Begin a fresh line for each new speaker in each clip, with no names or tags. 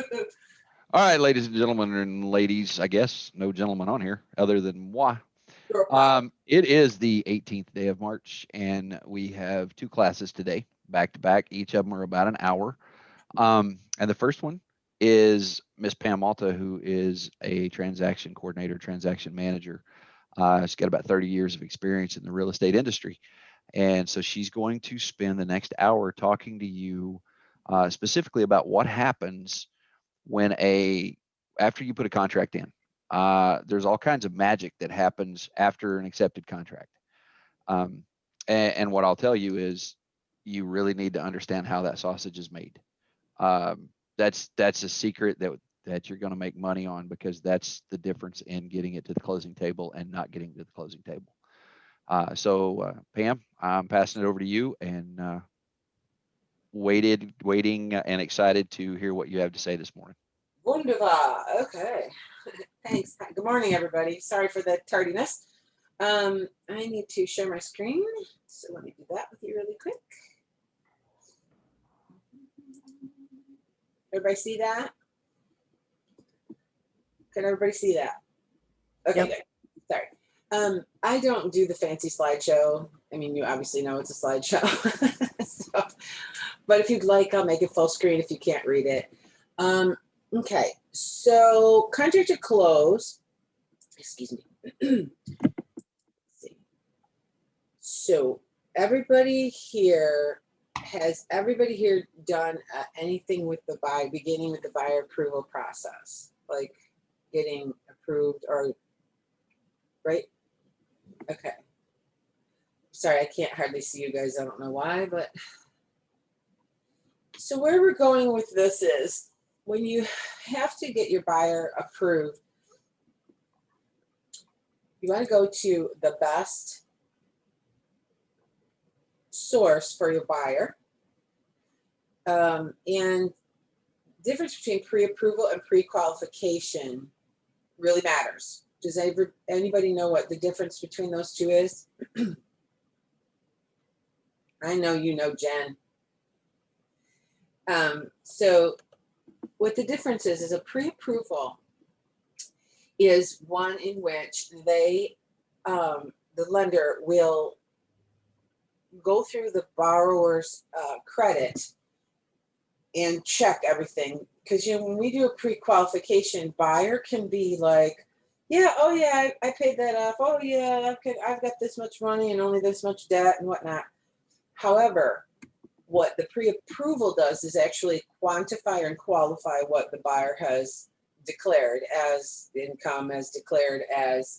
All right, ladies and gentlemen, and ladies, I guess no gentleman on here other than moi.
Girl power.
It is the 18th day of March, and we have two classes today, back to back. Each of them are about an hour. And the first one is Miss Pam Malta, who is a transaction coordinator, transaction manager. She's got about 30 years of experience in the real estate industry. And so she's going to spend the next hour talking to you specifically about what happens when after you put a contract in. There's all kinds of magic that happens after an accepted contract. Um, and what I'll tell you is you really need to understand how that sausage is made. That's a secret that you're going to make money on, because that's the difference in getting it to the closing table and not getting to the closing table. Pam, I'm passing it over to you, and waiting, and excited to hear what you have to say this morning.
Wunderbar. Okay. Thanks. Good morning, everybody. Sorry for the tardiness. I need to share my screen. So let me do that with you really quick. Everybody see that? Can everybody see that? Okay,
Yep.
good. Sorry. I don't do the fancy slideshow. I mean, you obviously know it's a slideshow. So, but if you'd like, I'll make it full screen if you can't read it. Okay, so contract to close. Excuse me. Let's see. So has everybody here done anything with the buy, beginning with the buyer approval process, like getting approved or right? Okay. Sorry, I can't hardly see you guys. I don't know why, but so where we're going with this is when you have to get your buyer approved, you want to go to the best source for your buyer. And difference between pre-approval and pre-qualification really matters. Does anybody know what the difference between those two is? I know you know, Jen. So what the difference is a pre-approval is one in which the lender will go through the borrower's credit and check everything. Because when we do a pre-qualification, buyer can be like, yeah, oh yeah, I paid that off. Oh yeah, I've got this much money and only this much debt and whatnot. However, what the pre-approval does is actually quantify and qualify what the buyer has declared as income, as declared as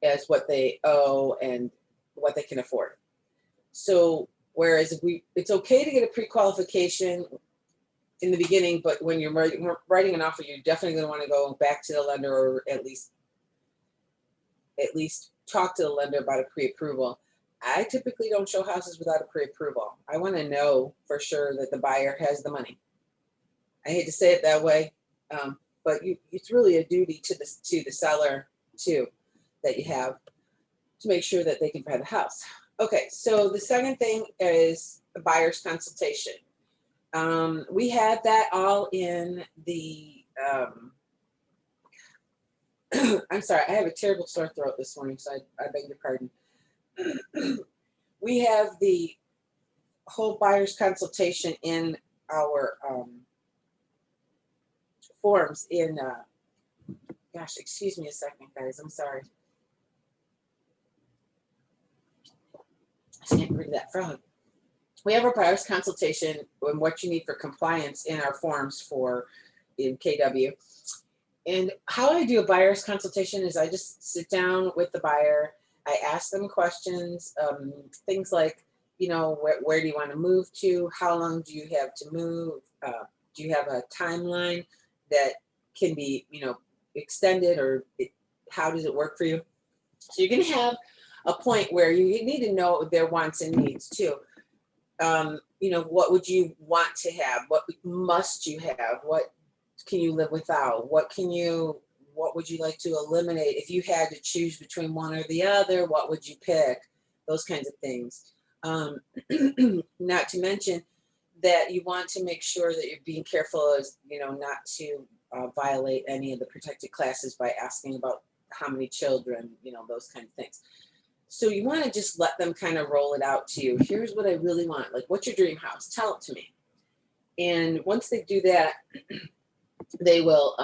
as what they owe and what they can afford. So whereas it's okay to get a pre-qualification in the beginning, but when you're writing an offer, you're definitely going to want to go back to the lender, or at least talk to the lender about a pre-approval. I typically don't show houses without a pre-approval. I want to know for sure that the buyer has the money. I hate to say it that way, but it's really a duty to the seller too, that you have to make sure that they can buy the house. Okay, so the second thing is the buyer's consultation. We had that all in the. I'm sorry, I have a terrible sore throat this morning, so I beg your pardon. We have the whole buyer's consultation in our forms in. Gosh, excuse me a second, guys. I'm sorry. I can't read that frog. We have our buyer's consultation and what you need for compliance in our forms in KW. And how I do a buyer's consultation is I just sit down with the buyer. I ask them questions, things like, where do you want to move to? How long do you have to move? Do you have a timeline that can be, extended, or how does it work for you? So you're going to have a point where you need to know their wants and needs too. What would you want to have? What must you have? What can you live without? What would you like to eliminate? If you had to choose between one or the other, what would you pick? Those kinds of things. Not to mention that you want to make sure that you're being careful as, not to violate any of the protected classes by asking about how many children, those kind of things. So you want to just let them kind of roll it out to you. Here's what I really want. Like, what's your dream house? Tell it to me. And once they do that, they will,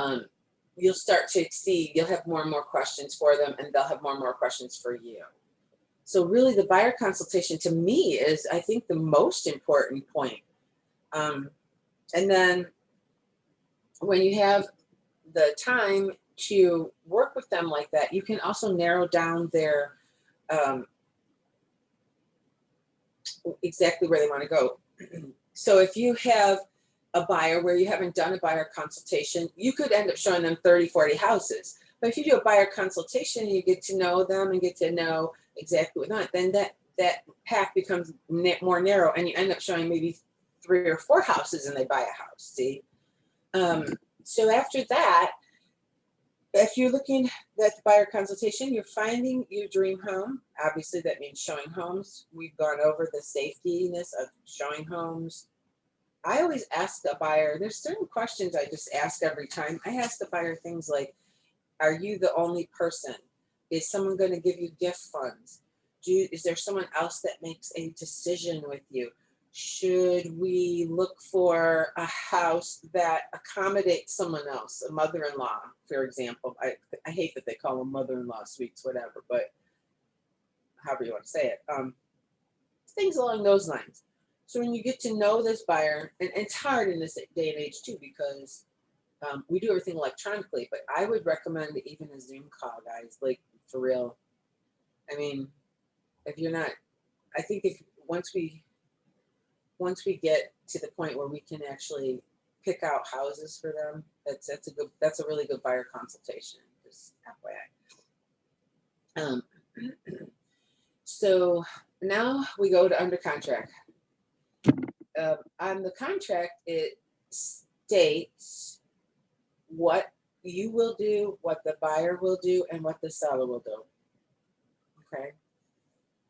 you'll start to see, you'll have more and more questions for them, and they'll have more and more questions for you. So really the buyer consultation to me is, I think, the most important point. And then when you have the time to work with them like that, you can also narrow down their exactly where they want to go. So if you have a buyer where you haven't done a buyer consultation, you could end up showing them 30, 40 houses. But if you do a buyer consultation and you get to know them and get to know exactly what they want, then that pack becomes more narrow, and you end up showing maybe 3 or 4 houses and they buy a house. See? So after that, if you're looking at the buyer consultation, you're finding your dream home. Obviously, that means showing homes. We've gone over the safetiness of showing homes. I always ask the buyer, there's certain questions I just ask every time. I ask the buyer things like, are you the only person? Is someone going to give you gift funds? Is there someone else that makes a decision with you? Should we look for a house that accommodates someone else, a mother-in-law, for example? I hate that they call them mother-in-law suites, whatever, but however you want to say it. Things along those lines. So when you get to know this buyer, and it's hard in this day and age too, because we do everything electronically, but I would recommend even a Zoom call, guys, like for real. I mean, if you're not, I think if once we get to the point where we can actually pick out houses for them, that's a really good buyer consultation. Just FYI. So now we go to under contract. On the contract, it states what you will do, what the buyer will do, and what the seller will do. Okay.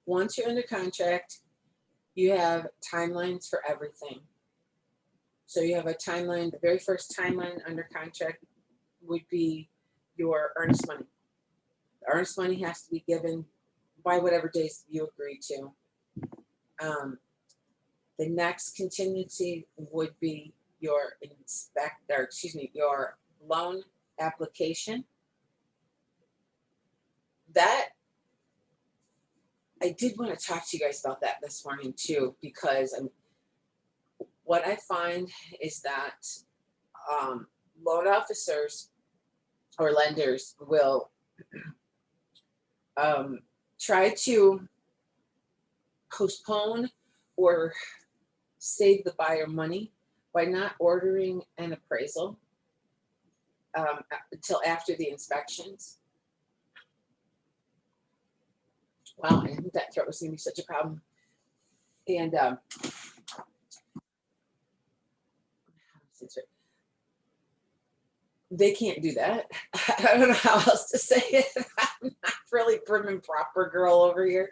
Once you're under contract, you have timelines for everything. So you have a timeline. The very first timeline under contract would be your earnest money. The earnest money has to be given by whatever days you agree to. The next contingency would be your your loan application. That I did want to talk to you guys about that this morning too, because what I find is that loan officers or lenders will try to postpone or save the buyer money by not ordering an appraisal until after the inspections. Wow, I think that throat was going to be such a problem. And they can't do that. I don't know how else to say it. I'm not really prim and proper girl over here.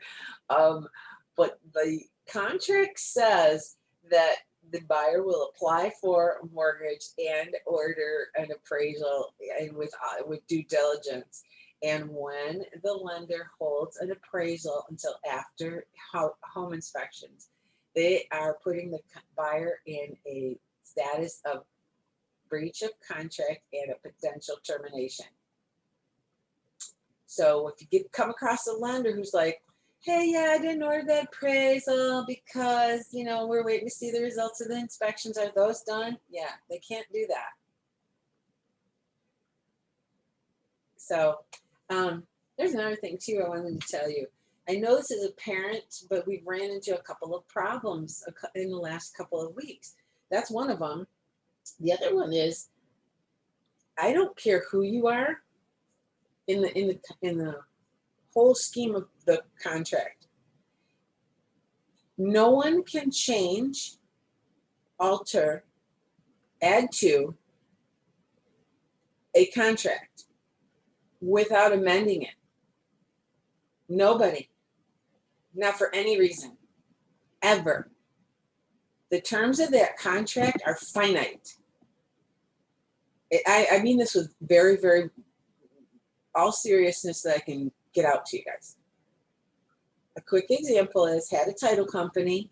But the contract says that the buyer will apply for a mortgage and order an appraisal and with due diligence. And when the lender holds an appraisal until after home inspections, they are putting the buyer in a status of breach of contract and a potential termination. So if you come across a lender who's like, hey, yeah, I didn't order that appraisal because, we're waiting to see the results of the inspections. Are those done? Yeah, they can't do that. So there's another thing too I wanted to tell you. I know this is apparent, but we've ran into a couple of problems in the last couple of weeks. That's one of them. The other one is, I don't care who you are in the whole scheme of the contract. No one can change, alter, add to a contract without amending it. Nobody. Not for any reason. Ever. the terms of that contract are finite. I mean this with very, very all seriousness that I can get out to you guys. A quick example is had a title company.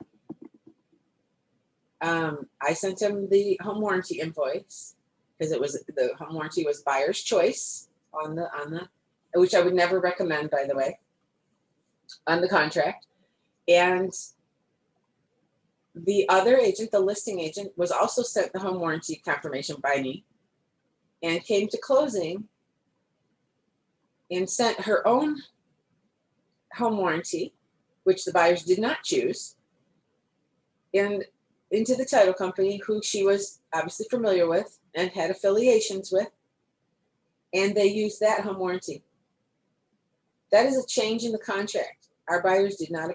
I sent him the home warranty invoice because it was the home warranty was buyer's choice on the which I would never recommend, by the way, on the contract. And the other agent, the listing agent, was also sent the home warranty confirmation by me and came to closing and sent her own home warranty, which the buyers did not choose, and into the title company, who she was obviously familiar with and had affiliations with, and they used that home warranty. That is a change in the contract. Our buyers did not,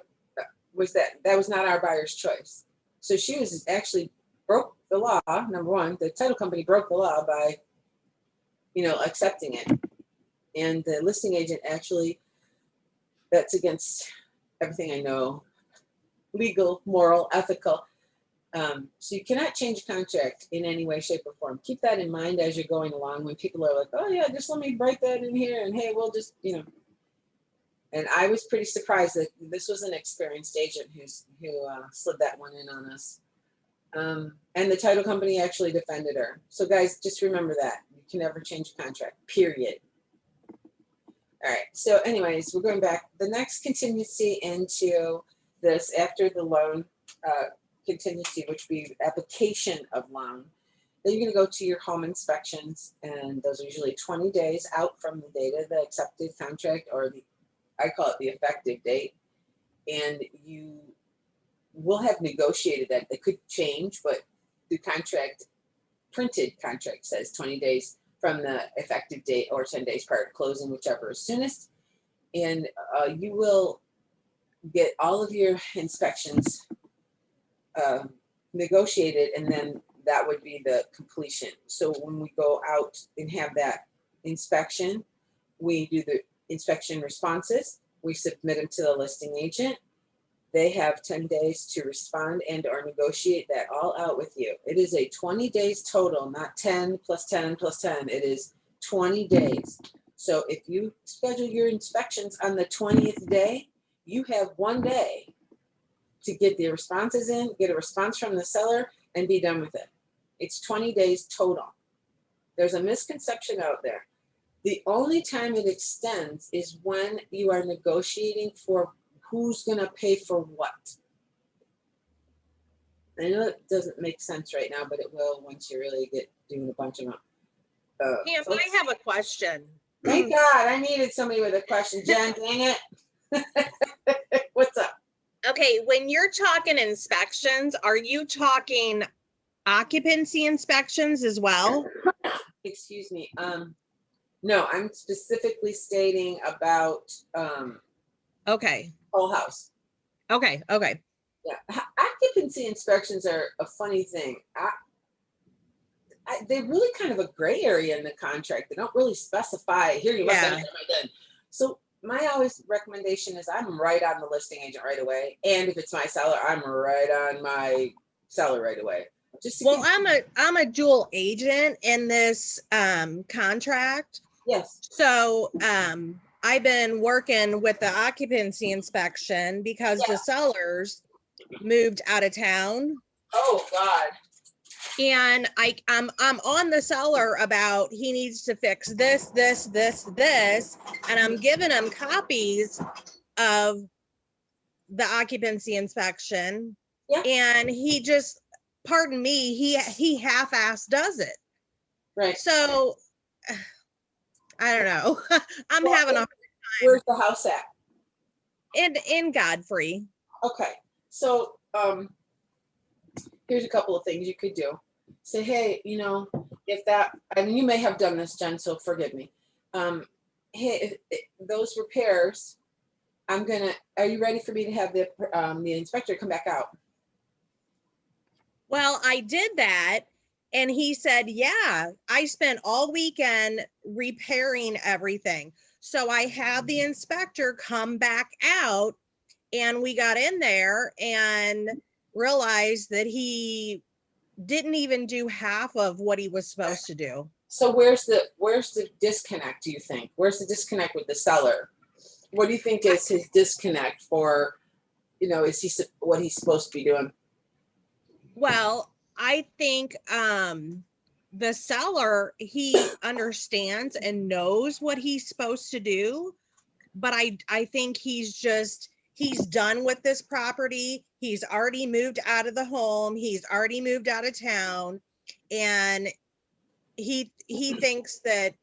that was not our buyer's choice. So she was actually broke the law. Number one, the title company broke the law by, accepting it. And the listing agent actually, that's against everything I know, legal, moral, ethical. So you cannot change a contract in any way, shape, or form. Keep that in mind as you're going along when people are like, oh yeah, just let me write that in here. And hey, we'll just, And I was pretty surprised that this was an experienced agent who slid that one in on us. And the title company actually defended her. So guys, just remember that. You can never change a contract, period. All right, so anyways, we're going back. The next contingency into this after the loan contingency, which would be application of loan, then you're going to go to your home inspections, and those are usually 20 days out from the date of the accepted contract, or I call it the effective date, and you will have negotiated that. They could change, but the printed contract says 20 days from the effective date or 10 days prior to closing, whichever is soonest. And you will get all of your inspections negotiated, and then that would be the completion. So when we go out and have that inspection, we do the inspection responses, we submit them to the listing agent. They have 10 days to respond and or negotiate that all out with you. It is a 20 days total, not 10 plus 10 plus 10. It is 20 days. So if you schedule your inspections on the 20th day, you have 1 day to get the responses in, get a response from the seller, and be done with it. It's 20 days total. There's a misconception out there. The only time it extends is when you are negotiating for who's going to pay for what. I know it doesn't make sense right now, but it will once you really get doing a bunch of them.
Pam, I have a question.
Thank God, I needed somebody with a question. Jen, dang it. What's up?
Okay, when you're talking inspections, are you talking occupancy inspections as well?
Excuse me. No, I'm specifically stating about
Okay.
whole house.
Okay.
Yeah, occupancy inspections are a funny thing. They're really kind of a gray area in the contract. They don't really specify, here you must have it done. So my always recommendation is I'm right on the listing agent right away. And if it's my seller, I'm right on my seller right away.
Well, I'm a dual agent in this contract.
Yes.
So I've been working with the occupancy inspection because the sellers moved out of town.
Oh God.
And I'm on the seller about he needs to fix this, and I'm giving him copies of the occupancy inspection.
Yeah.
And he just, pardon me, he half-assed does it.
Right.
So I don't know. I'm having a hard time.
Where's the house at?
In Godfrey.
Okay. So here's a couple of things you could do. Say, hey, if that, I mean, you may have done this, Jen, so forgive me. Hey, those repairs, are you ready for me to have the inspector come back out?
Well, I did that. And he said, yeah, I spent all weekend repairing everything. So I had the inspector come back out, and we got in there, and realized that he didn't even do half of what he was supposed to do.
So where's the disconnect, do you think? Where's the disconnect with the seller? What do you think is his disconnect for, is he what he's supposed to be doing?
Well, I think the seller, he understands and knows what he's supposed to do, but I think he's done with this property. He's already moved out of the home. He's already moved out of town, and he thinks that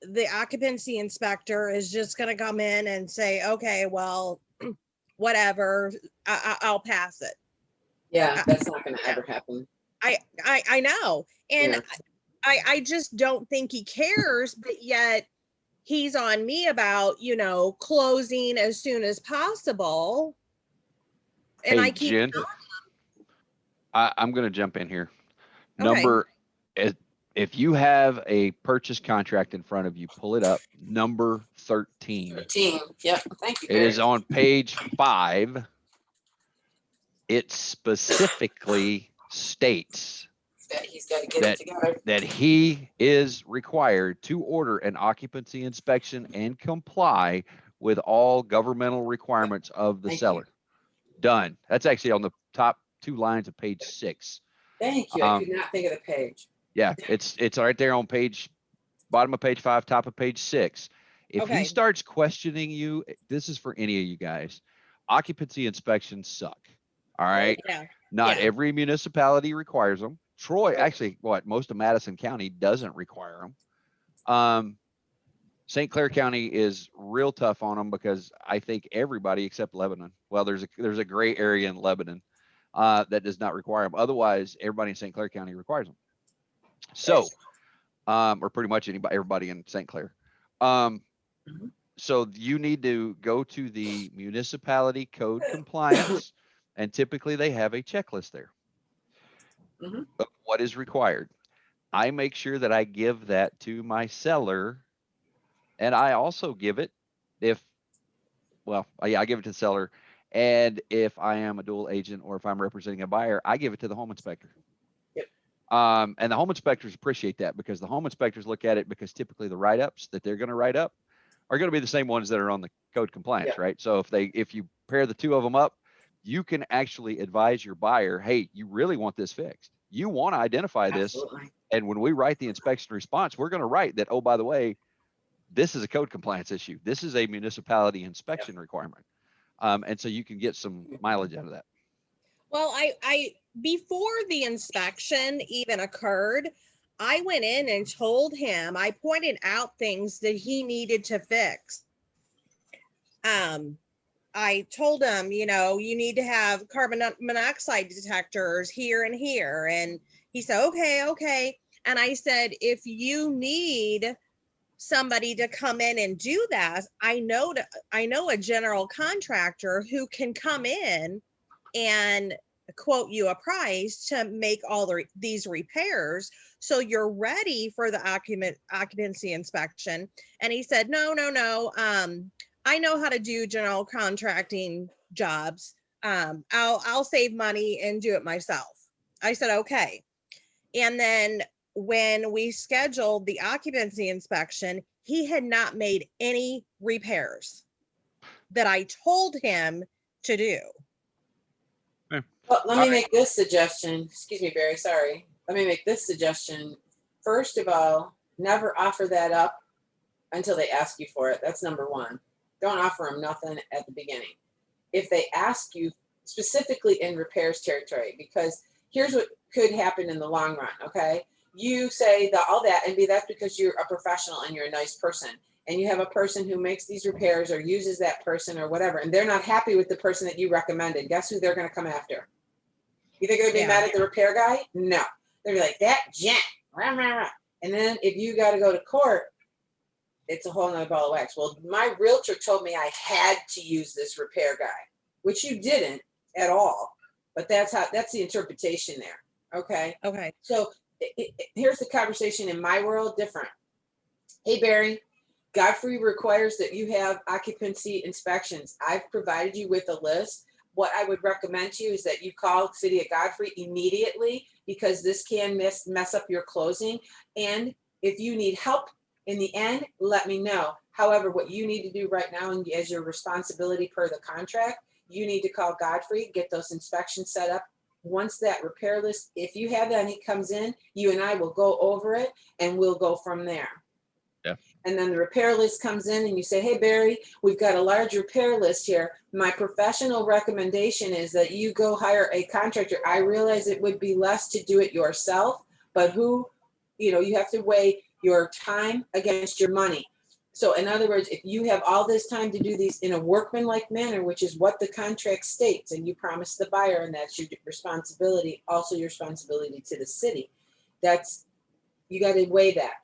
the occupancy inspector is just going to come in and say, okay, well, whatever, I'll pass it.
Yeah, that's not going to ever happen.
I know. And
Yeah.
I just don't think he cares, but yet he's on me about, closing as soon as possible. And
Hey,
I keep
Jen, I'm going to jump in here.
Okay.
If you have a purchase contract in front of you, pull it up. Number 13.
13. Yep. Thank you.
It is on page 5. It specifically states
that he's got to get it together.
That he is required to order an occupancy inspection and comply with all governmental requirements of the seller. Done. That's actually on the top 2 lines of page 6.
Thank you. I could not think of the page.
Yeah, it's right there on bottom of page 5, top of page 6. If he starts questioning you, this is for any of you guys. Occupancy inspections suck. All right.
Yeah.
Not every municipality requires them. Troy, actually, most of Madison County doesn't require them. St. Clair County is real tough on them because I think everybody except Lebanon. Well, there's a gray area in Lebanon that does not require them. Otherwise, everybody in St. Clair County requires them. So, or pretty much everybody in St. Clair. So you need to go to the municipality code compliance, and typically they have a checklist there of what is required. I make sure that I give that to my seller, and I also give it I give it to the seller, and if I am a dual agent or if I'm representing a buyer, I give it to the home inspector. And the home inspectors appreciate that because the home inspectors look at it because typically the write-ups that they're going to write up are going to be the same ones that are on the code compliance, right? So if you pair the 2 of them up, you can actually advise your buyer, hey, you really want this fixed. You want to identify this. And when we write the inspection response, we're going to write that, oh, by the way, this is a code compliance issue. This is a municipality inspection requirement. And so you can get some mileage out of that.
Well, I before the inspection even occurred, I went in and told him, I pointed out things that he needed to fix. I told him, you need to have carbon monoxide detectors here and here. And he said, okay. And I said, if you need somebody to come in and do that, I know a general contractor who can come in and quote you a price to make all these repairs so you're ready for the occupancy inspection. And he said, no, I know how to do general contracting jobs. I'll save money and do it myself. I said, okay. And then when we scheduled the occupancy inspection, he had not made any repairs that I told him to do.
Well, let me make this suggestion. Excuse me, Barry. Sorry. Let me make this suggestion. First of all, never offer that up until they ask you for it. That's number 1. Don't offer them nothing at the beginning. If they ask you specifically in repairs territory, because here's what could happen in the long run. Okay. You say all that, and that's because you're a professional and you're a nice person. And you have a person who makes these repairs or uses that person or whatever, and they're not happy with the person that you recommended. Guess who they're going to come after? You think they're going to be mad at the repair guy? No. They'll be like, that gent. Rah, rah, rah. And then if you got to go to court, it's a whole nother ball of wax. Well, my realtor told me I had to use this repair guy, which you didn't at all. But that's the interpretation there. Okay.
Okay.
So here's the conversation in my world different. Hey, Barry, Godfrey requires that you have occupancy inspections. I've provided you with a list. what I would recommend to you is that you call City of Godfrey immediately, because this can mess up your closing. And if you need help in the end, let me know. However, what you need to do right now, and as your responsibility per the contract, you need to call Godfrey, get those inspections set up. Once that repair list, if you have any, comes in, you and I will go over it and we'll go from there.
Yeah.
And then the repair list comes in and you say, hey, Barry, we've got a large repair list here. My professional recommendation is that you go hire a contractor. I realize it would be less to do it yourself, but you have to weigh your time against your money. So in other words, if you have all this time to do these in a workmanlike manner, which is what the contract states, and you promise the buyer, and that's your responsibility, also your responsibility to the city, you got to weigh that.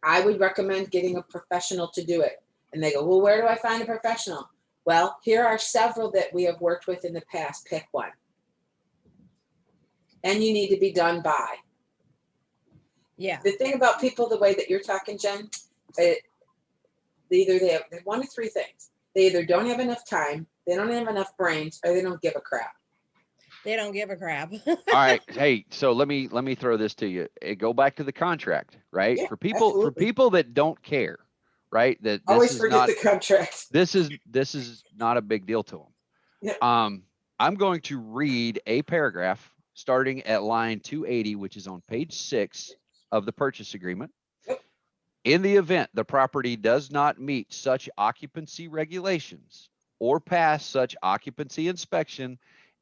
I would recommend getting a professional to do it. And they go, well, where do I find a professional? Well, here are several that we have worked with in the past. Pick one. And you need to be done by.
Yeah.
The thing about people, the way that you're talking, Jen, they have one of three things. They either don't have enough time, they don't have enough brains, or they don't give a crap.
They don't give a crap.
All right. Hey, so let me throw this to you. Go back to the contract, right?
Yeah,
For people that don't care, right? That this
always
is
forget
not
the contract.
this is not a big deal to them.
Yeah.
I'm going to read a paragraph starting at line 280, which is on page 6 of the purchase agreement.
Yep.
In the event the property does not meet such occupancy regulations or pass such occupancy inspection,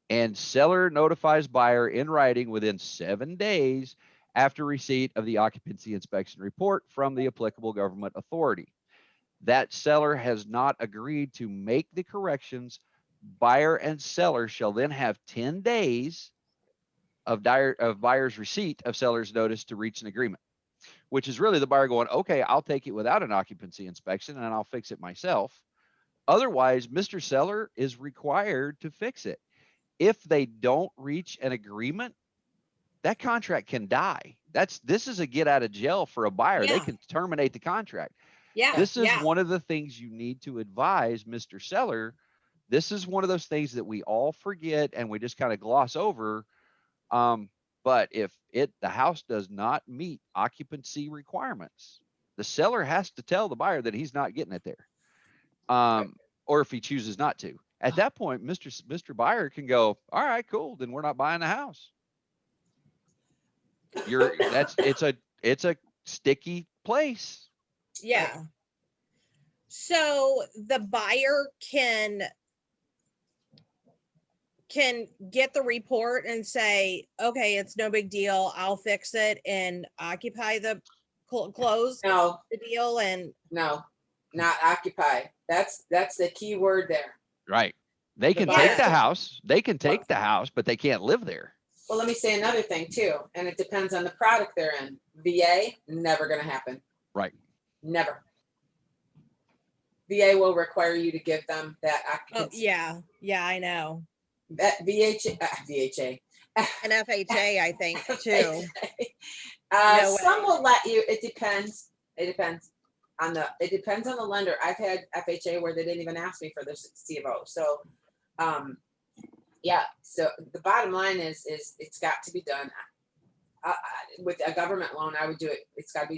and seller notifies buyer in writing within 7 days after receipt of the occupancy inspection report from the applicable government authority, that seller has not agreed to make the corrections, buyer and seller shall then have 10 days of buyer's receipt of seller's notice to reach an agreement, which is really the buyer going, okay, I'll take it without an occupancy inspection and I'll fix it myself. Otherwise, Mr. Seller is required to fix it. If they don't reach an agreement, that contract can die. This is a get out of jail for a buyer.
Yeah.
They can terminate the contract.
Yeah.
This is
yeah.
one of the things you need to advise Mr. Seller. This is one of those things that we all forget and we just kind of gloss over. But if the house does not meet occupancy requirements, the seller has to tell the buyer that he's not getting it there. Or if he chooses not to. At that point, Mr. Buyer can go, all right, cool, then we're not buying the house. It's a sticky place.
Yeah. So the buyer can get the report and say, okay, it's no big deal, I'll fix it, and occupy the close
No,
the deal. And
no, not occupy. That's the key word there.
Right. They can take the house. They can take the house, but they can't live there.
Well, let me say another thing too, and it depends on the product they're in. VA, never going to happen.
Right.
Never. VA will require you to give them that occupancy.
Oh, yeah, I know.
That VHA.
And FHA, I think, too.
No, some will let you. It depends. It depends on the lender. I've had FHA where they didn't even ask me for the C of O. So, yeah. So the bottom line is it's got to be done. With a government loan, I would do it.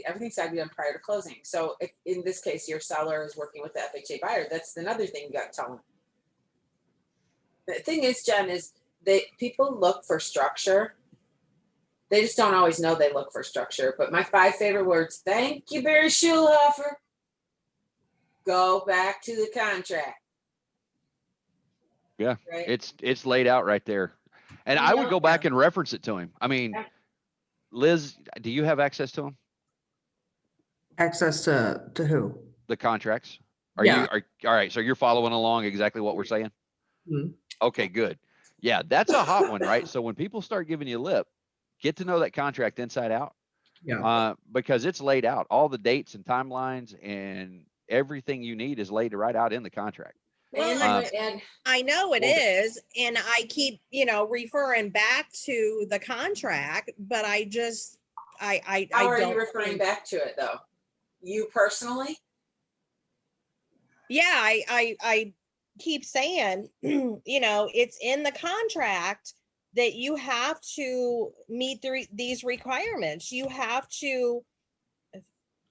Everything's got to be done prior to closing. So if in this case your seller is working with the FHA buyer, that's another thing you got to tell them. The thing is, Jen, is people look for structure. They just don't always know they look for structure. But my 5 favorite words: thank you, Barry Schulhofer. Go back to the contract.
Yeah,
right?
It's laid out right there, and I would go back and reference it to him. I mean, Liz, do you have access to him?
Access to who?
The contracts. Are all right? So you're following along exactly what we're saying.
Mm-hmm.
Okay, good. Yeah, that's a hot one, right? So when people start giving you lip, get to know that contract inside out.
Yeah.
Because it's laid out. All the dates and timelines and everything you need is laid right out in the contract.
Well, I know it is, and I keep, referring back to the contract, but I just, I
How are
don't
you referring back to it though? You personally?
Yeah, I keep saying, you know, it's in the contract that you have to meet these requirements. You have to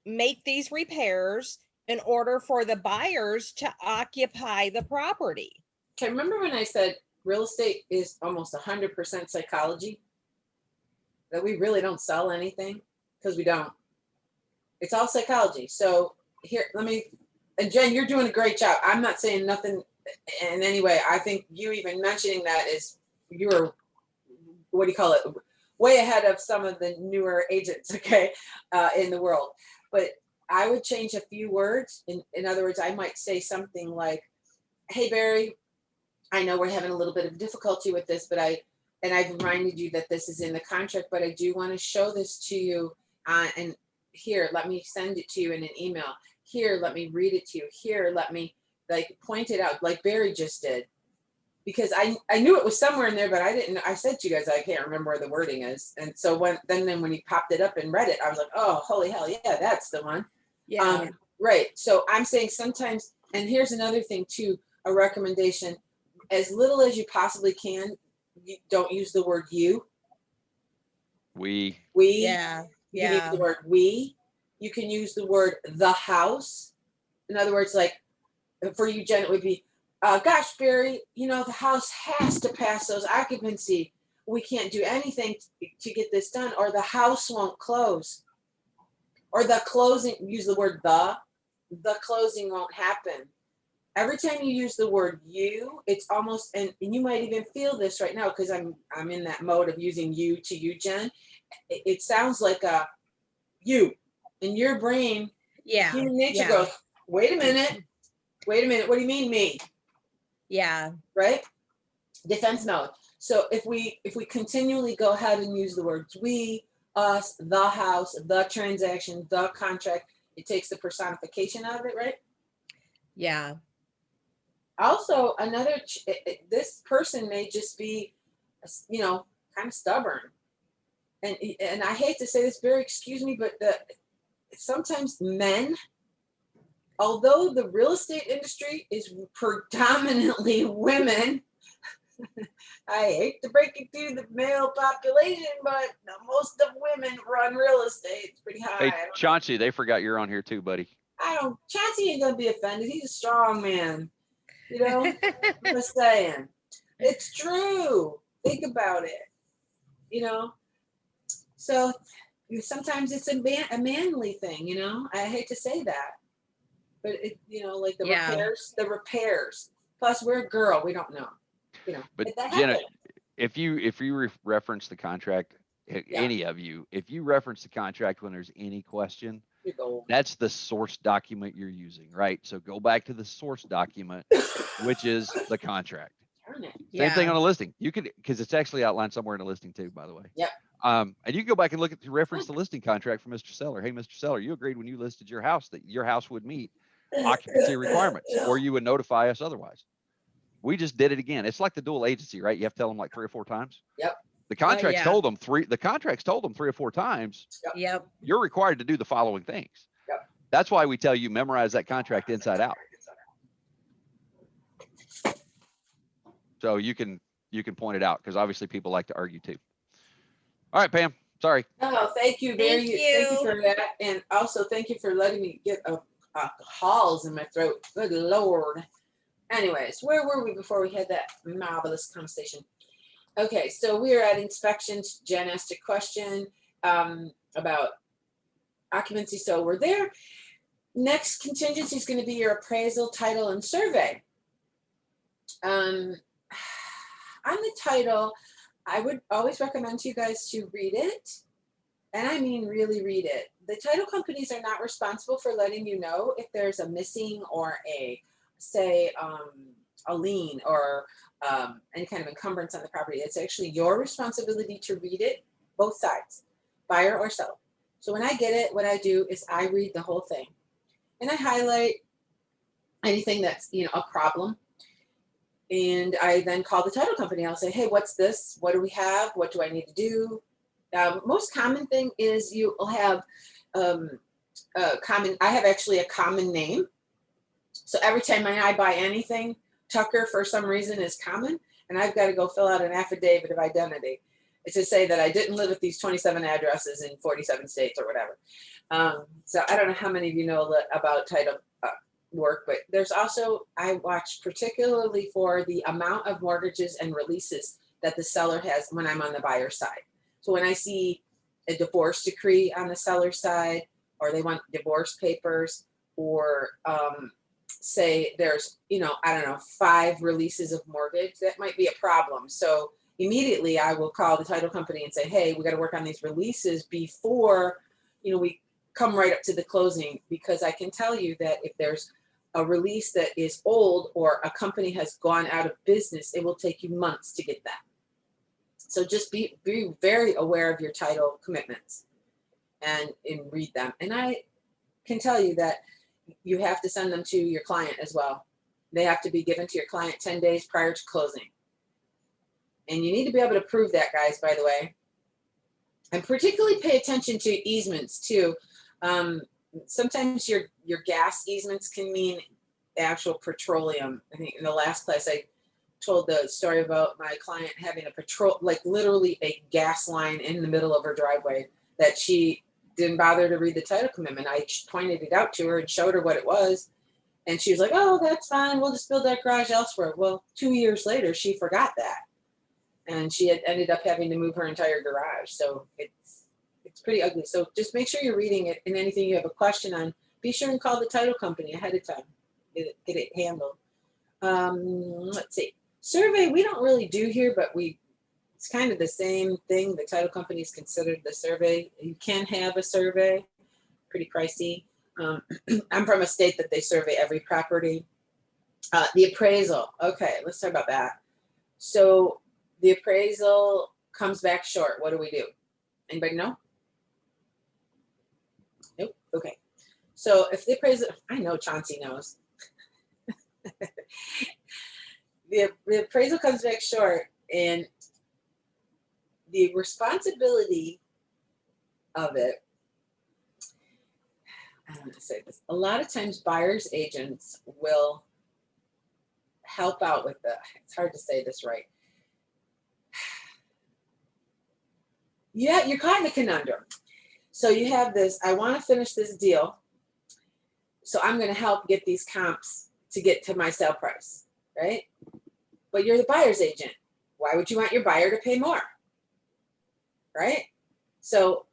make these repairs in order for the buyers to occupy the property.
Okay, remember when I said real estate is almost 100% psychology? That we really don't sell anything because we don't. It's all psychology. So here, and Jen, you're doing a great job. I'm not saying nothing in any way. I think you even mentioning that is, you're, what do you call it? Way ahead of some of the newer agents, okay, in the world. But I would change a few words. In other words, I might say something like, hey, Barry, I know we're having a little bit of difficulty with this, but I've reminded you that this is in the contract, but I do want to show this to you. And here, let me send it to you in an email. Here, let me read it to you. Here, let me like point it out like Barry just did. Because I knew it was somewhere in there, but I said to you guys, I can't remember where the wording is. And so when he popped it up and read it, I was like, oh, holy hell, yeah, that's the one.
Yeah.
Right. So I'm saying sometimes, and here's another thing too, a recommendation, as little as you possibly can, you don't use the word you.
We.
Yeah.
You can use the word we. You can use the word the house. In other words, like for you, Jen, it would be, gosh, Barry, you know, the house has to pass those occupancy. We can't do anything to get this done, or the house won't close. Or the closing, use the word the closing won't happen. Every time you use the word you, it's almost, and you might even feel this right now because I'm in that mode of using you to you, Jen. It sounds like a you in your brain.
Yeah.
Human nature goes, wait a minute. What do you mean me?
Yeah.
Right? Defense mode. So if we continually go ahead and use the words we, us, the house, the transaction, the contract, it takes the personification out of it, right?
Yeah.
Also, this person may just be, you know, kind of stubborn. And I hate to say this, Barry, excuse me, but sometimes men, although the real estate industry is predominantly women, I hate to break it to the male population, but most of women run real estate. It's pretty high.
Hey, Chauncey, they forgot you're on here too, buddy.
Chauncey ain't gonna be offended. He's a strong man. You know, I'm just saying. It's true. Think about it. You know, so sometimes it's a manly thing. You know, I hate to say that, but it, you know, like the repairs. Plus, we're a girl. We don't know. You know,
but Jenna, if you reference the contract, any of you, if you reference the contract when there's any question, that's the source document you're using, right? So go back to the source document, which is the contract. Same thing on a listing. You could, because it's actually outlined somewhere in the listing too, by the way.
Yep.
And you can go back and look at reference the listing contract from Mr. Seller. Hey, Mr. Seller, you agreed when you listed your house that your house would meet occupancy requirements, or you would notify us otherwise. We just did it again. It's like the dual agency, right? You have to tell them like 3 or 4 times.
Yep.
The contracts told them the contracts told them 3 or 4 times.
Yep.
You're required to do the following things.
Yep.
That's why we tell you memorize that contract inside out. So you can point it out, because obviously people like to argue too. All right, Pam. Sorry.
No, thank you. Thank you for that. And also thank you for letting me get a halls in my throat. Good Lord. Anyways, where were we before we had that marvelous conversation? Okay, so we are at inspections. Jen asked a question about occupancy. So we're there. Next contingency is going to be your appraisal, title, and survey. On the title, I would always recommend to you guys to read it. And I mean really read it. The title companies are not responsible for letting you know if there's a missing or a lien or any kind of encumbrance on the property. It's actually your responsibility to read it, both sides, buyer or seller. So when I get it, what I do is I read the whole thing, and I highlight anything that's, you know, a problem. And I then call the title company. I'll say, hey, what's this? What do we have? What do I need to do? Most common thing is you will have I have actually a common name. So every time I buy anything, Tucker for some reason is common, and I've got to go fill out an affidavit of identity. It's to say that I didn't live at these 27 addresses in 47 states or whatever. So I don't know how many of you know about title work, but there's also, I watch particularly for the amount of mortgages and releases that the seller has when I'm on the buyer side. So when I see a divorce decree on the seller side, or they want divorce papers, or say there's, I don't know, 5 releases of mortgage, that might be a problem. So immediately I will call the title company and say, hey, we got to work on these releases before, we come right up to the closing, because I can tell you that if there's a release that is old or a company has gone out of business, it will take you months to get that. So just be very aware of your title commitments and read them. And I can tell you that you have to send them to your client as well. They have to be given to your client 10 days prior to closing. And you need to be able to prove that, guys, by the way. And particularly pay attention to easements too. Sometimes your gas easements can mean actual petroleum. I think in the last class I told the story about my client having literally a gas line in the middle of her driveway that she didn't bother to read the title commitment. I pointed it out to her and showed her what it was. And she was like, oh, that's fine. We'll just build that garage elsewhere. Well, 2 years later, she forgot that. And she had ended up having to move her entire garage. So it's pretty ugly. So just make sure you're reading it, and anything you have a question on, be sure and call the title company ahead of time. Get it handled. Let's see. Survey, we don't really do here, but it's kind of the same thing. The title company is considered the survey. You can have a survey, pretty pricey. I'm from a state that they survey every property. The appraisal. Okay, let's talk about that. So the appraisal comes back short. What do we do? Anybody know? Nope. Okay. So if the appraisal, I know Chauncey knows. The appraisal comes back short, and the responsibility of it, I don't want to say this, a lot of times buyer's agents will help out with it's hard to say this right. Yeah, you're caught in a conundrum. So you have this, I want to finish this deal, so I'm going to help get these comps to get to my sale price, right? But you're the buyer's agent. Why would you want your buyer to pay more? Right? So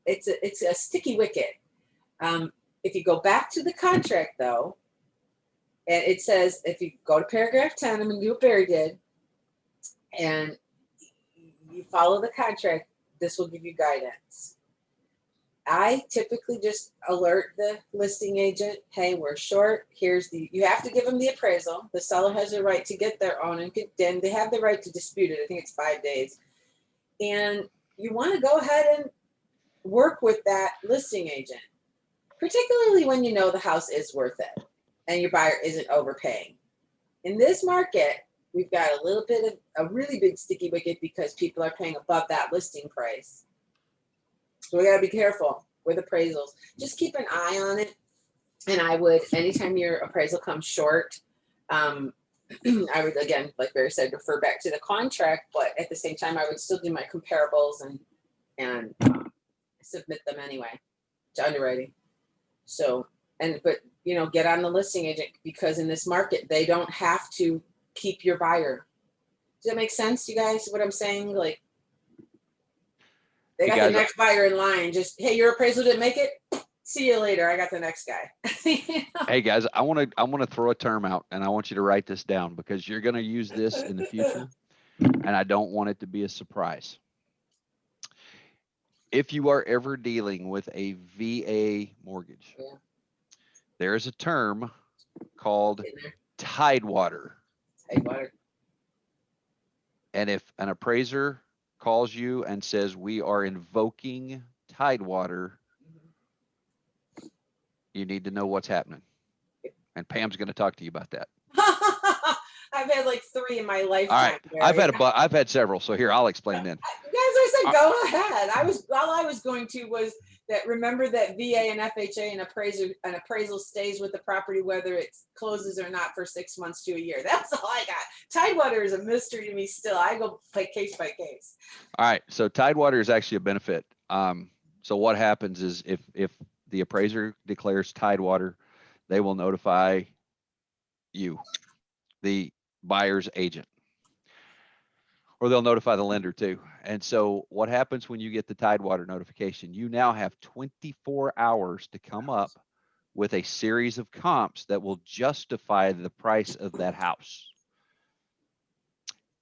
it's a sticky wicket. If you go back to the contract though, and it says, if you go to paragraph 10, I'm going to do what Barry did, and you follow the contract, this will give you guidance. I typically just alert the listing agent, hey, we're short. You have to give them the appraisal. The seller has a right to get their own, and then they have the right to dispute it. I think it's 5 days. And you want to go ahead and work with that listing agent, particularly when you know the house is worth it and your buyer isn't overpaying. In this market, we've got a little bit of a really big sticky wicket because people are paying above that listing price. So we got to be careful with appraisals. Just keep an eye on it. And I would, anytime your appraisal comes short, I would, again, like Barry said, refer back to the contract, but at the same time, I would still do my comparables and submit them anyway to underwriting. So, but get on the listing agent, because in this market, they don't have to keep your buyer. Does that make sense, you guys, what I'm saying? Like, they got the next buyer in line. Just, hey, your appraisal didn't make it. See you later. I got the next guy.
Hey guys, I want to throw a term out, and I want you to write this down, because you're going to use this in the future, and I don't want it to be a surprise. If you are ever dealing with a VA mortgage, there is a term called Tidewater.
Tidewater.
And if an appraiser calls you and says, we are invoking Tidewater, you need to know what's happening. And Pam's going to talk to you about that.
I've had like 3 in my lifetime.
All right. I've had several. So here, I'll explain then.
You I said, go ahead. All I was going to was that, remember that VA and FHA and appraisal stays with the property whether it closes or not for 6 months to a year. That's all I got. Tidewater is a mystery to me still. I go play case by case.
All right. So Tidewater is actually a benefit. So what happens is if the appraiser declares Tidewater, they will notify you, the buyer's agent, or they'll notify the lender too. And so what happens when you get the Tidewater notification, you now have 24 hours to come up with a series of comps that will justify the price of that house.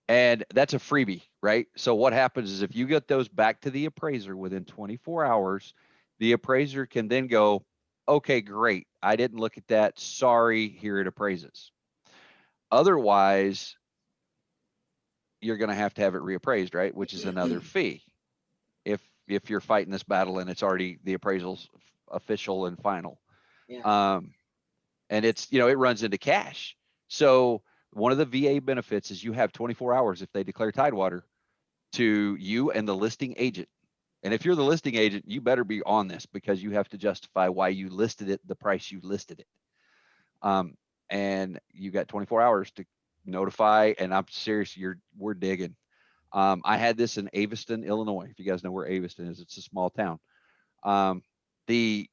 And that's a freebie, right? So what happens is if you get those back to the appraiser within 24 hours, the appraiser can then go, okay, great. I didn't look at that. Sorry, here it appraises. Otherwise, you're going to have it reappraised, right? Which is another fee. If you're fighting this battle and it's already, the appraisal's official and final.
Yeah.
And it's, it runs into cash. So one of the VA benefits is you have 24 hours if they declare Tidewater to you and the listing agent. And if you're the listing agent, you better be on this because you have to justify why you listed it the price you listed it. And you got 24 hours to notify, and I'm serious, we're digging. I had this in Aviston, Illinois. If you guys know where Aviston is, it's a small town. The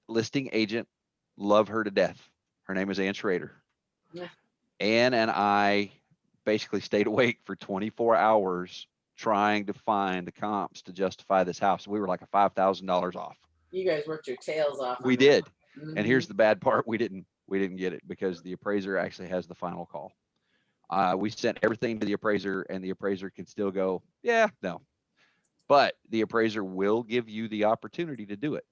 listing agent, love her to death. Her name is Ann Schrader.
Yeah.
Ann and I basically stayed awake for 24 hours trying to find the comps to justify this house. We were like $5,000 off.
You guys worked your tails off.
We did. And here's the bad part. We didn't get it because the appraiser actually has the final call. We sent everything to the appraiser and the appraiser can still go, yeah, no. But the appraiser will give you the opportunity to do it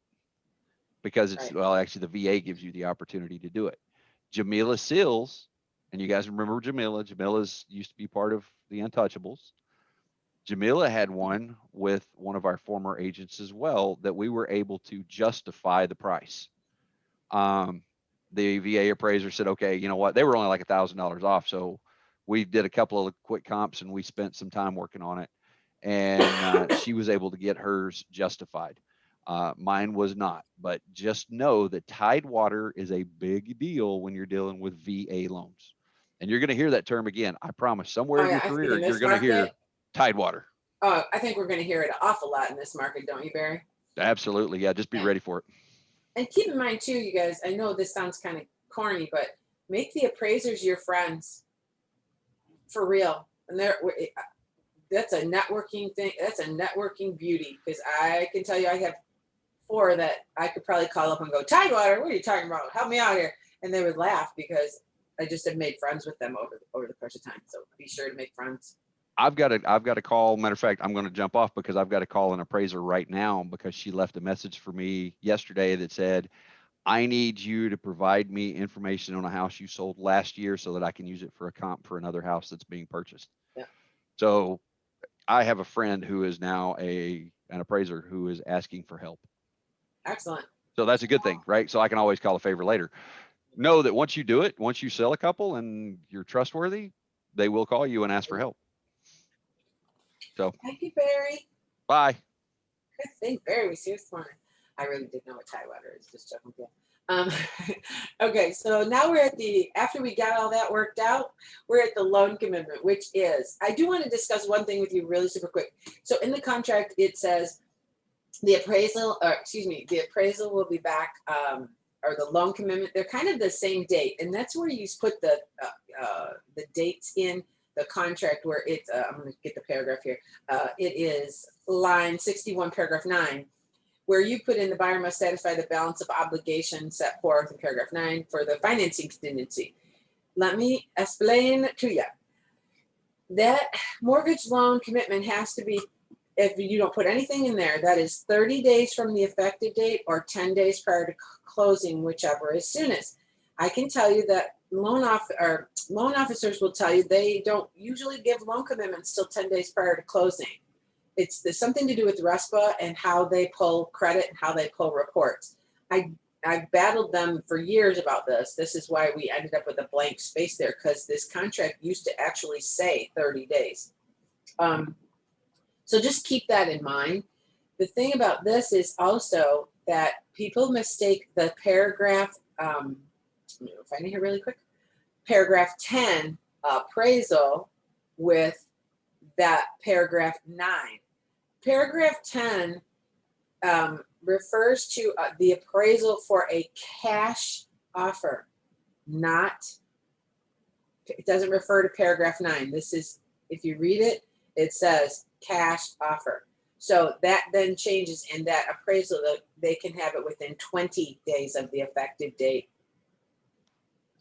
because it's, well, actually the VA gives you the opportunity to do it. Jamila Sills, and you guys remember Jamila. Jamila's used to be part of the Untouchables. Jamila had one with one of our former agents as well that we were able to justify the price. The VA appraiser said, okay, you know what? They were only like $1,000 off. So we did a couple of quick comps and we spent some time working on it. And she was able to get hers justified. Mine was not, but just know that Tidewater is a big deal when you're dealing with VA loans. And you're going to hear that term again. I promise somewhere in your career, you're going to hear Tidewater.
Oh, I think we're going to hear it an awful lot in this market, don't you, Barry?
Absolutely. Yeah. Just be ready for it.
And keep in mind too, you guys, I know this sounds kind of corny, but make the appraisers your friends for real. And that's a networking thing. That's a networking beauty because I can tell you I have 4 that I could probably call up and go, Tidewater, what are you talking about? Help me out here. And they would laugh because I just have made friends with them over the course of time. So be sure to make friends.
I've got a call. Matter of fact, I'm going to jump off because I've got to call an appraiser right now because she left a message for me yesterday that said, I need you to provide me information on a house you sold last year so that I can use it for a comp for another house that's being purchased.
Yeah.
So I have a friend who is now an appraiser who is asking for help.
Excellent.
So that's a good thing, right? So I can always call a favor later. Know that once you do it, once you sell a couple and you're trustworthy, they will call you and ask for help. So
thank you, Barry.
Bye.
I think Barry was here this morning. I really didn't know what Tidewater is. Just joking. Okay, so now we're at after we got all that worked out, we're at the loan commitment, which is, I do want to discuss one thing with you really super quick. So in the contract, it says the appraisal will be back, or the loan commitment, they're kind of the same date. And that's where you put the dates in the contract where it's, I'm going to get the paragraph here. It is line 61, paragraph 9. Where you put in the buyer must satisfy the balance of obligations set forth in paragraph 9 for the financing contingency. Let me explain to you. That mortgage loan commitment has to be, if you don't put anything in there, that is 30 days from the effective date or 10 days prior to closing, whichever is soonest. I can tell you that loan officers will tell you they don't usually give loan commitments till 10 days prior to closing. There's something to do with RESPA and how they pull credit and how they pull reports. I've battled them for years about this. This is why we ended up with a blank space there, because this contract used to actually say 30 days. So just keep that in mind. The thing about this is also that people mistake the paragraph, let me find it here really quick, paragraph 10 appraisal with that paragraph 9. Paragraph 10 refers to the appraisal for a cash offer, not, it doesn't refer to paragraph 9. This is, if you read it, it says cash offer. So that then changes in that appraisal that they can have it within 20 days of the effective date.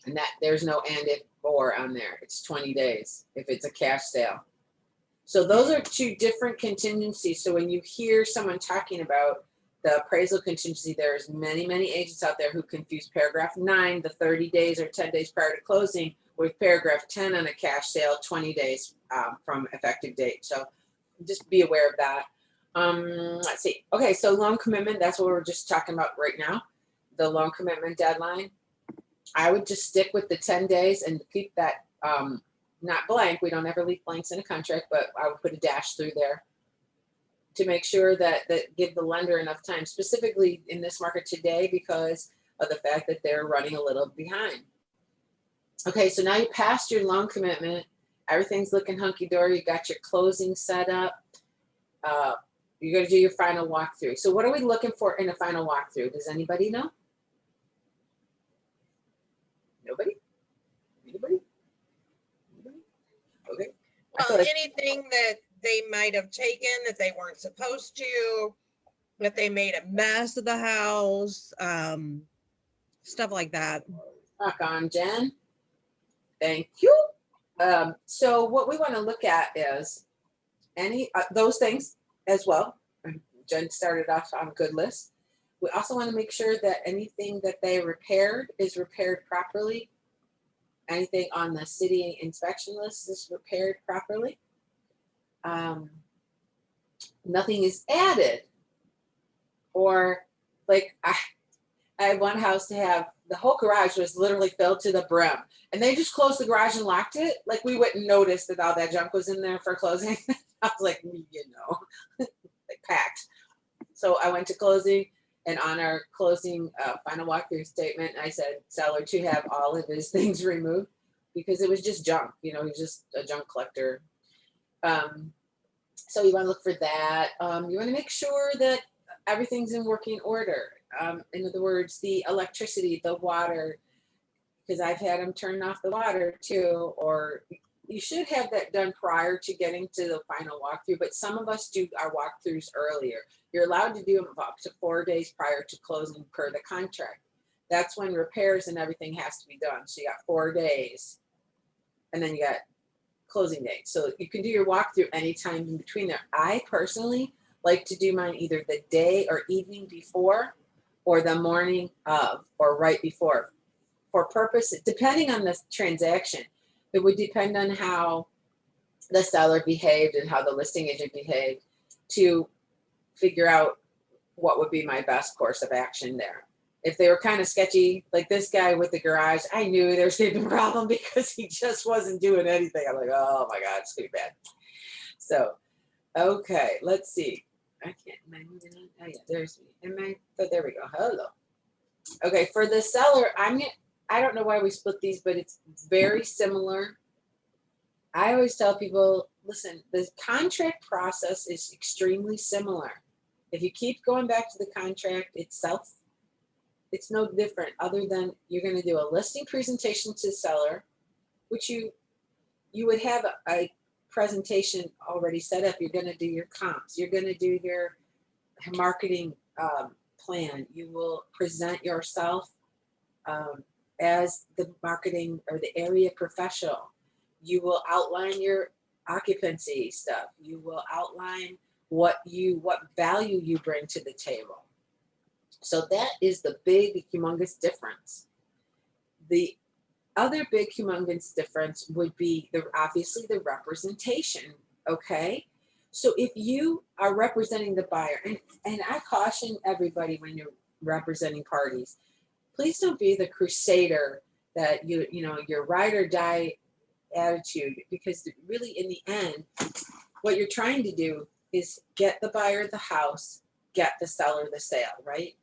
And that there's no and if or on there. It's 20 days if it's a cash sale. So those are two different contingencies. So when you hear someone talking about the appraisal contingency, there's many, many agents out there who confuse paragraph 9, the 30 days or 10 days prior to closing, with paragraph 10 on a cash sale, 20 days from effective date. So just be aware of that. Let's see. Okay, so loan commitment, that's what we're just talking about right now. The loan commitment deadline. I would just stick with the 10 days and keep that not blank. We don't ever leave blanks in a contract, but I would put a dash through there to make sure that give the lender enough time, specifically in this market today because of the fact that they're running a little behind. Okay, so now you passed your loan commitment. Everything's looking hunky-dory. You got your closing set up. You're going to do your final walkthrough. So what are we looking for in a final walkthrough? Does anybody know? Nobody? Anybody? Anybody? Okay.
Well, anything that they might have taken that they weren't supposed to, that they made a mess of the house, stuff like that.
Rock on, Jen. Thank you. So what we want to look at is any those things as well. Jen started off on a good list. We also want to make sure that anything that they repaired is repaired properly. Anything on the city inspection list is repaired properly. Nothing is added. Or like I had one house to have the whole garage was literally filled to the brim. And they just closed the garage and locked it. Like we wouldn't notice that all that junk was in there for closing. I was like, you know, like packed. So I went to closing, and on our closing final walkthrough statement, I said seller to have all of his things removed because it was just junk. You know, he's just a junk collector. So you want to look for that. You want to make sure that everything's in working order. In other words, the electricity, the water, because I've had them turn off the water too, or you should have that done prior to getting to the final walkthrough, but some of us do our walkthroughs earlier. You're allowed to do them up to 4 days prior to closing per the contract. That's when repairs and everything has to be done. So you got 4 days and then you got closing date. So you can do your walkthrough anytime in between there. I personally like to do mine either the day or evening before or the morning of or right before for purpose, depending on the transaction. It would depend on how the seller behaved and how the listing agent behaved to figure out what would be my best course of action there. If they were kind of sketchy, like this guy with the garage, I knew there was going to be a problem because he just wasn't doing anything. I'm like, oh my God, it's going to be bad. So, okay, let's see. I can't, am I moving on? Oh yeah, there's me. Oh, there we go. Hello. Okay, for the seller, I don't know why we split these, but it's very similar. I always tell people, listen, the contract process is extremely similar. If you keep going back to the contract itself, it's no different other than you're going to do a listing presentation to the seller, which you would have a presentation already set up. You're going to do your comps. You're going to do your marketing plan. You will present yourself as the marketing or the area professional. You will outline your occupancy stuff. You will outline what value you bring to the table. So that is the big, humongous difference. The other big, humongous difference would be obviously the representation. Okay. So if you are representing the buyer, and I caution everybody when you're representing parties, please don't be the crusader that your ride or die attitude, because really in the end, what you're trying to do is get the buyer the house, get the seller the sale, right?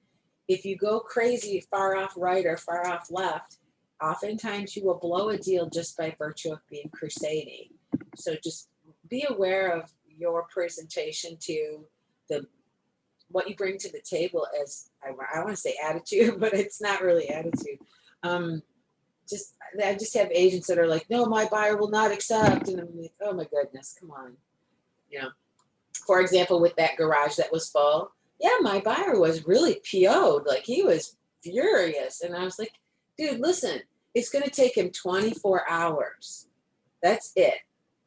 If you go crazy far off right or far off left, oftentimes you will blow a deal just by virtue of being crusading. So just be aware of your presentation to the what you bring to the table as I want to say attitude, but it's not really attitude. I just have agents that are like, no, my buyer will not accept, and I'm like, oh my goodness, come on, you know. For example, with that garage that was full, yeah, my buyer was really PO'd, like he was furious, and I was like, dude, listen, it's going to take him 24 hours. That's it.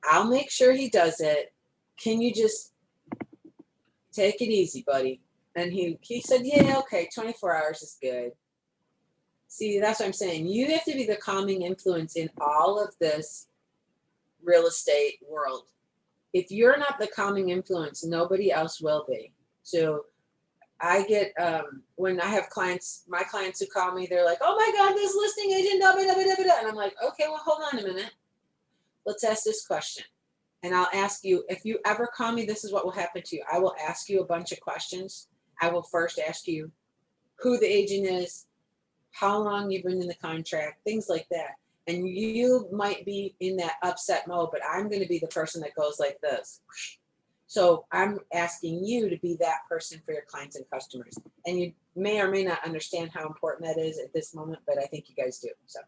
I'll make sure he does it. Can you just take it easy, buddy? And he said, yeah, okay, 24 hours is good. See, that's what I'm saying. You have to be the calming influence in all of this real estate world. If you're not the calming influence, nobody else will be. So I get, when I have clients, my clients who call me, they're like, oh my God, this listing agent, da, da, da, da, da. And I'm like, okay, well, hold on a minute. Let's ask this question. And I'll ask you, if you ever call me, this is what will happen to you. I will ask you a bunch of questions. I will first ask you who the agent is, how long you've been in the contract, things like that. And you might be in that upset mode, but I'm going to be the person that goes like this. So I'm asking you to be that person for your clients and customers. And you may or may not understand how important that is at this moment, but I think you guys do. So,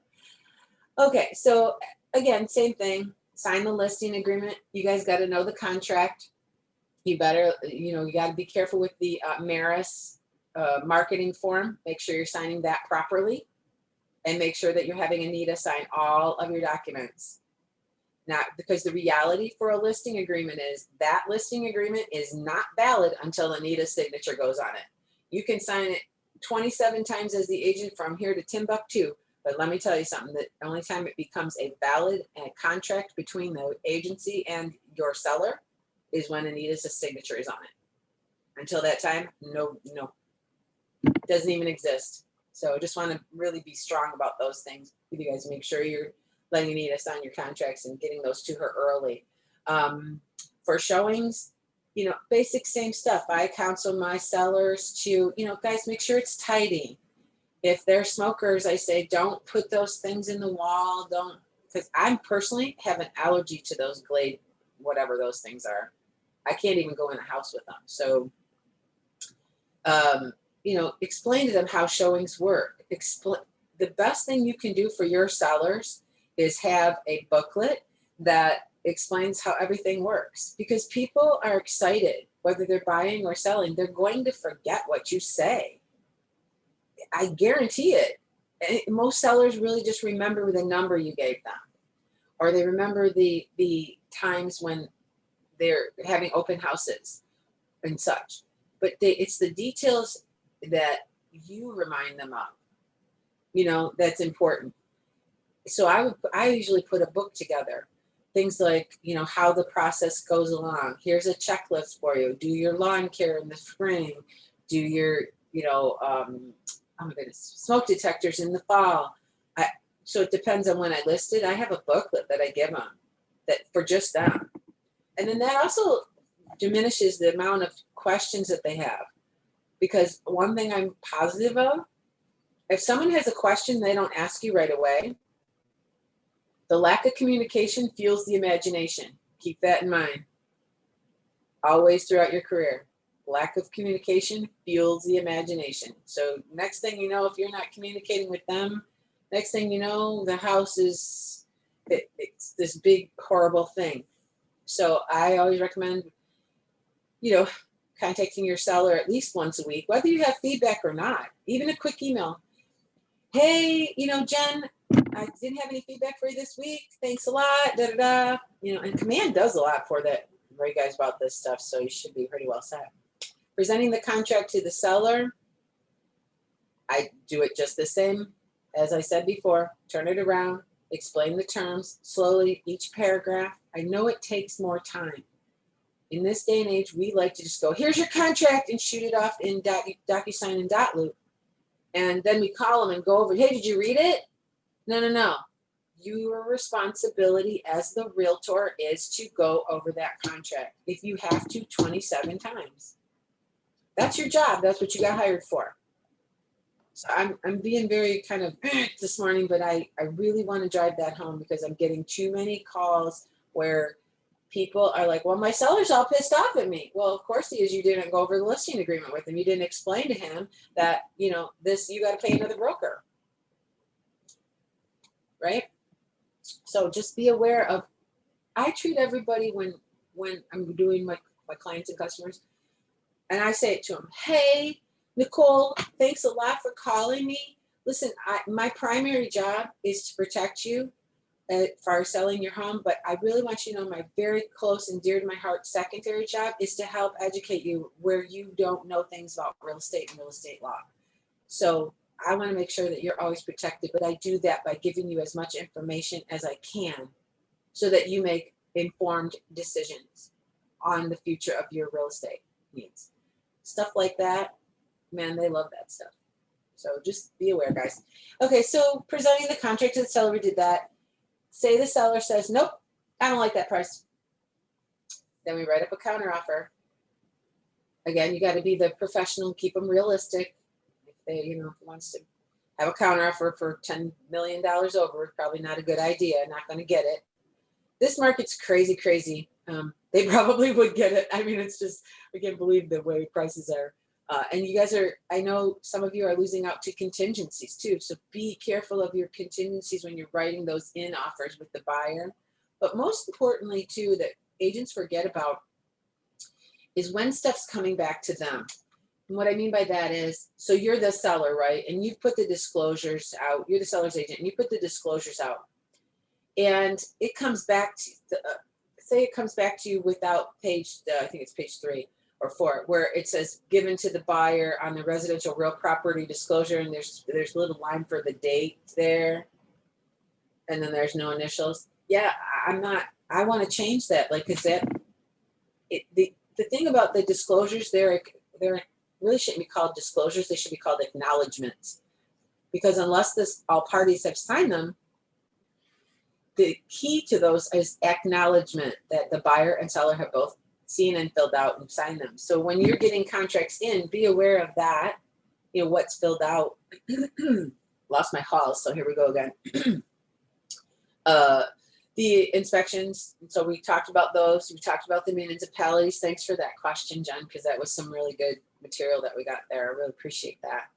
okay. So again, same thing. Sign the listing agreement. You guys got to know the contract. You better, you got to be careful with the Maris marketing form. Make sure you're signing that properly, and make sure that you're having Anita sign all of your documents. Now, because the reality for a listing agreement is that listing agreement is not valid until Anita's signature goes on it. You can sign it 27 times as the agent from here to Timbuktu, but let me tell you something, the only time it becomes a valid contract between the agency and your seller is when Anita's signature is on it. Until that time, no, it doesn't even exist. So I just want to really be strong about those things. You guys make sure you're letting Anita sign your contracts and getting those to her early. For showings, basic same stuff. I counsel my sellers to, guys, make sure it's tidy. If they're smokers, I say, don't put those things in the wall. Because I personally have an allergy to those Glade, whatever those things are. I can't even go in the house with them. So, explain to them how showings work. The best thing you can do for your sellers is have a booklet that explains how everything works, because people are excited, whether they're buying or selling, they're going to forget what you say. I guarantee it. Most sellers really just remember the number you gave them, or they remember the times when they're having open houses and such. But it's the details that you remind them of, that's important. So I usually put a book together, things like, how the process goes along. Here's a checklist for you. Do your lawn care in the spring. Do your, oh my goodness, smoke detectors in the fall. So it depends on when I list it. I have a booklet that I give them that for just them. And then that also diminishes the amount of questions that they have. Because one thing I'm positive of, if someone has a question they don't ask you right away, the lack of communication fuels the imagination. Keep that in mind. Always throughout your career. Lack of communication fuels the imagination. So next thing you know, if you're not communicating with them, next thing you know, the house is it's this big, horrible thing. So I always recommend, contacting your seller at least once a week, whether you have feedback or not, even a quick email. Hey, Jen, I didn't have any feedback for you this week. Thanks a lot. Da, da, da. And Command does a lot for you guys about this stuff. So you should be pretty well set. Presenting the contract to the seller, I do it just the same as I said before. Turn it around, explain the terms slowly, each paragraph. I know it takes more time. In this day and age, we like to just go, here's your contract, and shoot it off in DocuSign and Dotloop. And then we call them and go over, hey, did you read it? No. your responsibility as the realtor is to go over that contract. If you have to 27 times, that's your job. That's what you got hired for. So I'm being very kind of this morning, but I really want to drive that home because I'm getting too many calls where people are like, well, my seller's all pissed off at me. Well, of course he is. You didn't go over the listing agreement with him. You didn't explain to him that, you know, this, you got to pay another broker. Right? So just be aware of, I treat everybody when I'm doing my clients and customers, and I say it to them, hey, Nicole, thanks a lot for calling me. Listen, my primary job is to protect you for selling your home, but I really want you to know my very close and dear to my heart secondary job is to help educate you where you don't know things about real estate and real estate law. So I want to make sure that you're always protected, but I do that by giving you as much information as I can so that you make informed decisions on the future of your real estate needs. Stuff like that, man, they love that stuff. So just be aware, guys. Okay, so presenting the contract to the seller, we did that. Say the seller says, nope, I don't like that price. Then we write up a counter offer. Again, you got to be the professional, keep them realistic. If they, you know, wants to have a counter offer for $10 million over, probably not a good idea. Not going to get it. This market's crazy, crazy. They probably would get it. I mean, it's just, I can't believe the way prices are. And you guys are, I know some of you are losing out to contingencies too. So be careful of your contingencies when you're writing those in offers with the buyer. But most importantly too, that agents forget about is when stuff's coming back to them. And what I mean by that is, so you're the seller, right? And you've put the disclosures out. You're the seller's agent and you put the disclosures out. And it comes back to, say it comes back to you without page, I think it's page 3 or 4, where it says given to the buyer on the residential real property disclosure, and there's a little line for the date there, and then there's no initials. Yeah, I want to change that. Like, is that the thing about the disclosures? They're really shouldn't be called disclosures. They should be called acknowledgements, because unless all parties have signed them, the key to those is acknowledgement that the buyer and seller have both seen and filled out and signed them. So when you're getting contracts in, be aware of that, you know, what's filled out. Lost my halls, so here we go again. The inspections, so we talked about those. We talked about the municipalities. Thanks for that question, Jen, because that was some really good material that we got there. I really appreciate that.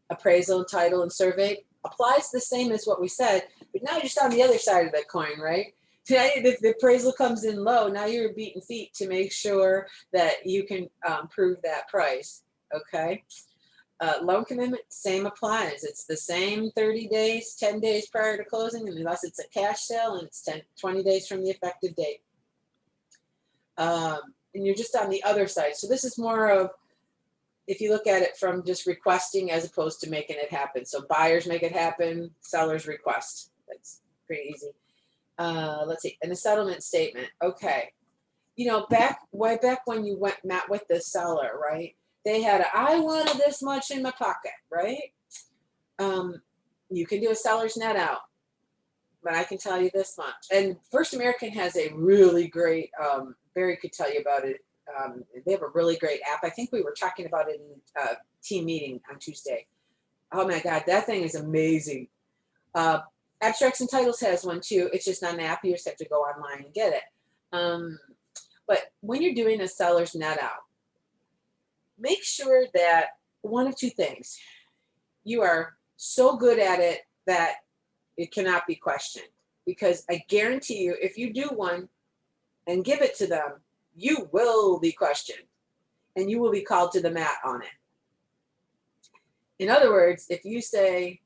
Appraisal, title, and survey applies the same as what we said, but now you're just on the other side of the coin, right? Today, if the appraisal comes in low, now you're beating feet to make sure that you can prove that price, okay? Loan commitment, same applies. It's the same 30 days, 10 days prior to closing, unless it's a cash sale and it's 20 days from the effective date. And you're just on the other side. So this is more of, if you look at it from just requesting as opposed to making it happen. So buyers make it happen, sellers request. That's pretty easy. Let's see, and the settlement statement. Okay, you know, way back when you met with the seller, right? They had I wanted this much in my pocket, right? You can do a seller's net out, but I can tell you this much. And First American has a really great, Barry could tell you about it. They have a really great app. I think we were talking about it in a team meeting on Tuesday. Oh my God, that thing is amazing. Abstracts and Titles has one too. It's just not an app. You just have to go online and get it. But when you're doing a seller's net out, make sure that one of two things. You are so good at it that it cannot be questioned. Because I guarantee you, if you do one and give it to them, you will be questioned. And you will be called to the mat on it. In other words, if you say,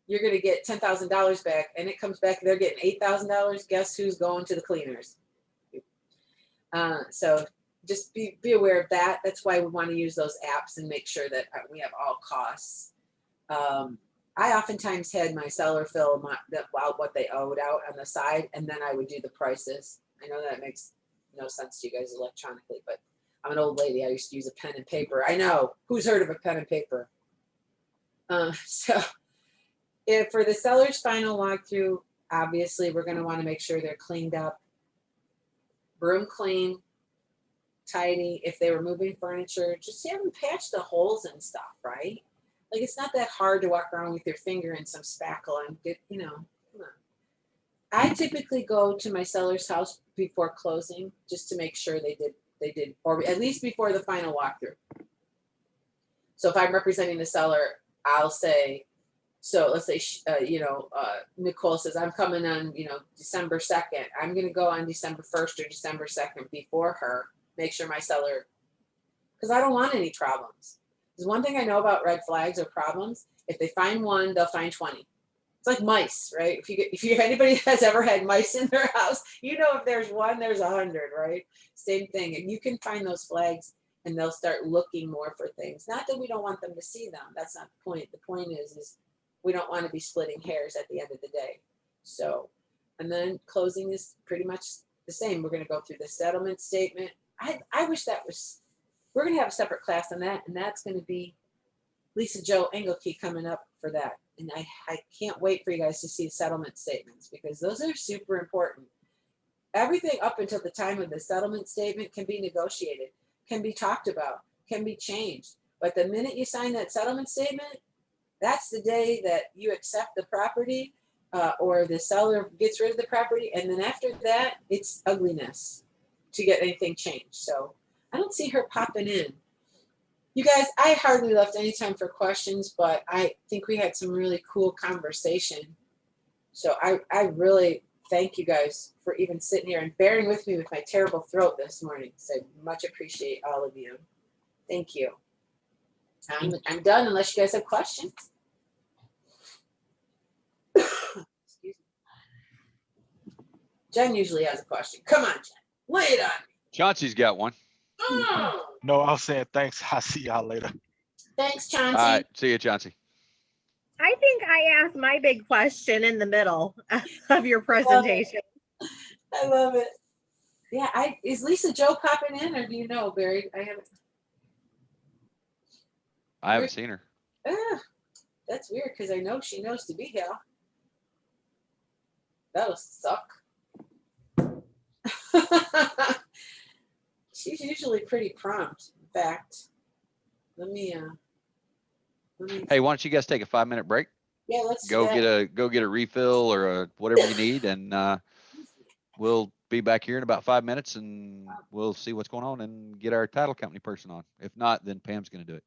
you're going to get $10,000 back and it comes back, they're getting $8,000. Guess who's going to the cleaners? So just be aware of that. That's why we want to use those apps and make sure that we have all costs. I oftentimes had my seller fill out what they owed out on the side, and then I would do the prices. I know that makes no sense to you guys electronically, but I'm an old lady. I used to use a pen and paper. I know. Who's heard of a pen and paper? So If for the seller's final walkthrough, obviously we're gonna wanna make sure they're cleaned up. Broom clean, tidy. If they were moving furniture, just have them patch the holes and stuff, right? Like, it's not that hard to walk around with your finger in some spackle and get, come on. I typically go to my seller's house before closing, just to make sure they did, or at least before the final walkthrough. So if I'm representing the seller, I'll say, so let's say, Nicole says, I'm coming on, December 2nd. I'm going to go on December 1st or December 2nd before her, make sure my seller, because I don't want any problems. There's one thing I know about red flags or problems. If they find one, they'll find 20. It's like mice, right? If anybody has ever had mice in their house, if there's one, there's 100, right? Same thing. And you can find those flags and they'll start looking more for things. Not that we don't want them to see them. That's not the point. The point is we don't want to be splitting hairs at the end of the day. So, and then closing is pretty much the same. We're going to go through the settlement statement. I wish we're going to have a separate class on that. And that's going to be Lisa Jo Engelke coming up for that. And I can't wait for you guys to see settlement statements because those are super important. Everything up until the time of the settlement statement can be negotiated, can be talked about, can be changed. But the minute you sign that settlement statement, that's the day that you accept the property or the seller gets rid of the property. And then after that, it's ugliness to get anything changed. So I don't see her popping in. You guys, I hardly left any time for questions, but I think we had some really cool conversation. So I really thank you guys for even sitting here and bearing with me with my terrible throat this morning. So I much appreciate all of you. Thank you. I'm done unless you guys have questions. Excuse me. Jen usually has a question. Come on, Jen. Lay it on me.
Chauncey's got one.
Oh,
No, I was saying thanks. I'll see y'all later.
thanks,
All
Chauncey.
right. See you, Chauncey.
I think I asked my big question in the middle of your presentation.
I love it. Yeah, is Lisa Jo popping in, or do you know, Barry?
I haven't seen her.
That's weird because I know she knows to be here. That'll suck. She's usually pretty prompt. In fact, let me.
Hey, why don't you guys take a 5-minute break?
Yeah, let's
Go
do that.
get a refill or whatever you need, and we'll be back here in about 5 minutes, and we'll see what's going on and get our title company person on. If not, then Pam's going to do it.